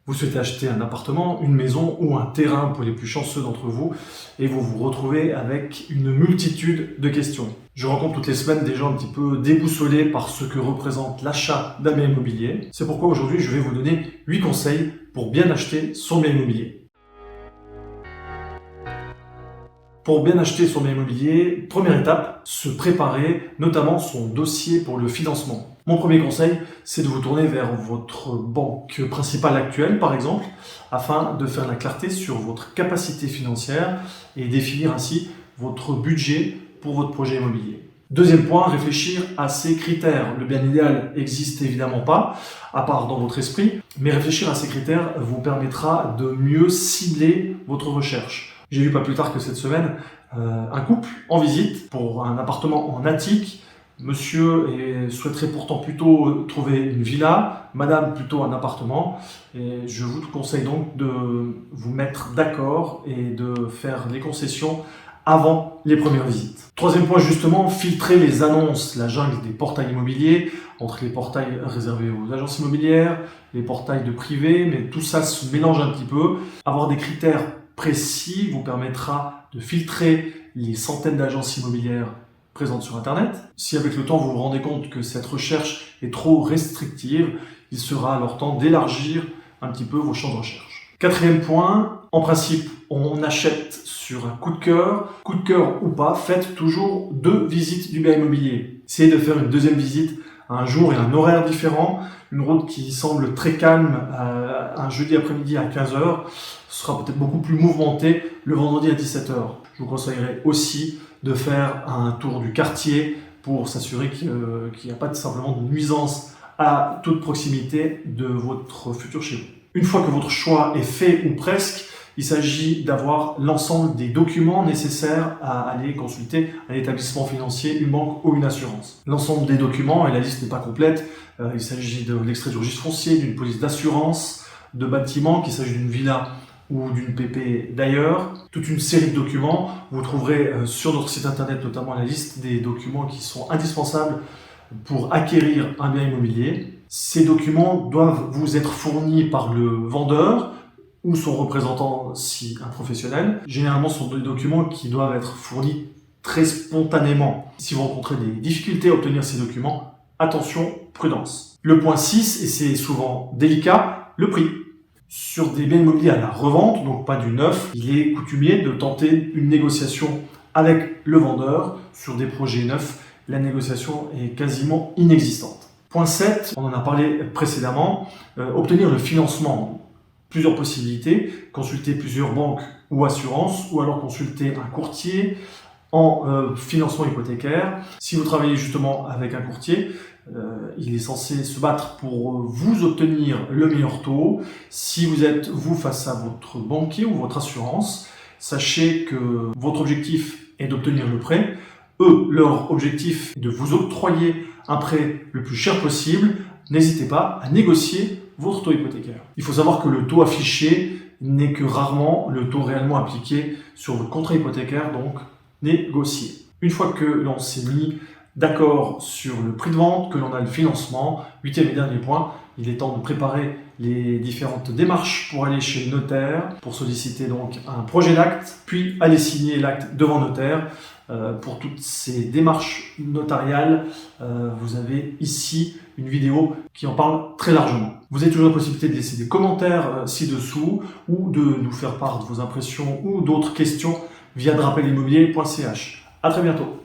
Vous souhaitez acheter un appartement, une maison ou un terrain pour les plus chanceux d'entre vous et vous vous retrouvez avec une multitude de questions. Je rencontre toutes les semaines des gens un petit peu déboussolés par ce que représente l'achat d'un bien immobilier. C'est pourquoi aujourd'hui je vais vous donner 8 conseils pour bien acheter son bien immobilier. Pour bien acheter son bien immobilier, première étape, se préparer, notamment son dossier pour le financement. Mon premier conseil, c'est de vous tourner vers votre banque principale actuelle, par exemple, afin de faire la clarté sur votre capacité financière et définir ainsi votre budget pour votre projet immobilier. Deuxième point, réfléchir à ces critères. Le bien idéal n'existe évidemment pas, à part dans votre esprit, mais réfléchir à ces critères vous permettra de mieux cibler votre recherche. J'ai vu pas plus tard que cette semaine un couple en visite pour un appartement en attique. Monsieur souhaiterait pourtant plutôt trouver une villa, madame plutôt un appartement. Et je vous conseille donc de vous mettre d'accord et de faire les concessions avant les premières visites. Troisième point justement, filtrer les annonces, la jungle des portails immobiliers, entre les portails réservés aux agences immobilières, les portails de privés, mais tout ça se mélange un petit peu. Avoir des critères précis vous permettra de filtrer les centaines d'agences immobilières présentes sur Internet. Si avec le temps vous vous rendez compte que cette recherche est trop restrictive, il sera alors temps d'élargir un petit peu vos champs de recherche. Quatrième point, en principe, on achète sur un coup de cœur ou pas, faites toujours 2 visites du bien immobilier. Essayez de faire une deuxième visite à un jour et un horaire différent. Une route qui semble très calme un jeudi après-midi à 15h sera peut-être beaucoup plus mouvementée le vendredi à 17h. Je vous conseillerais aussi de faire un tour du quartier pour s'assurer qu'il n'y a pas simplement de nuisance à toute proximité de votre futur chez vous. Une fois que votre choix est fait ou presque, il s'agit d'avoir l'ensemble des documents nécessaires à aller consulter un établissement financier, une banque ou une assurance. L'ensemble des documents, et la liste n'est pas complète, il s'agit de l'extrait du registre foncier, d'une police d'assurance, de bâtiments, qu'il s'agit d'une villa ou d'une PP d'ailleurs. Toute une série de documents. Vous trouverez sur notre site internet notamment la liste des documents qui sont indispensables pour acquérir un bien immobilier. Ces documents doivent vous être fournis par le vendeur ou son représentant si un professionnel. Généralement, ce sont des documents qui doivent être fournis très spontanément. Si vous rencontrez des difficultés à obtenir ces documents, attention, prudence. Le point 6, et c'est souvent délicat, le prix. Sur des biens immobiliers à la revente, donc pas du neuf, il est coutumier de tenter une négociation avec le vendeur. Sur des projets neufs, la négociation est quasiment inexistante. Point 7, on en a parlé précédemment, obtenir le financement. Plusieurs possibilités, consulter plusieurs banques ou assurances, ou alors consulter un courtier en financement hypothécaire. Si vous travaillez justement avec un courtier, il est censé se battre pour vous obtenir le meilleur taux. Si vous êtes, vous, face à votre banquier ou votre assurance, sachez que votre objectif est d'obtenir le prêt. Eux, leur objectif est de vous octroyer un prêt le plus cher possible. N'hésitez pas à négocier votre taux hypothécaire. Il faut savoir que le taux affiché n'est que rarement le taux réellement appliqué sur votre contrat hypothécaire, donc négocier. Une fois que l'on s'est mis d'accord sur le prix de vente, que l'on a le financement, 8e et dernier point, il est temps de préparer les différentes démarches pour aller chez le notaire, pour solliciter donc un projet d'acte, puis aller signer l'acte devant notaire. Pour toutes ces démarches notariales, vous avez ici une vidéo qui en parle très largement. Vous avez toujours la possibilité de laisser des commentaires ci-dessous ou de nous faire part de vos impressions ou d'autres questions via drapelimmobilier.ch. À très bientôt.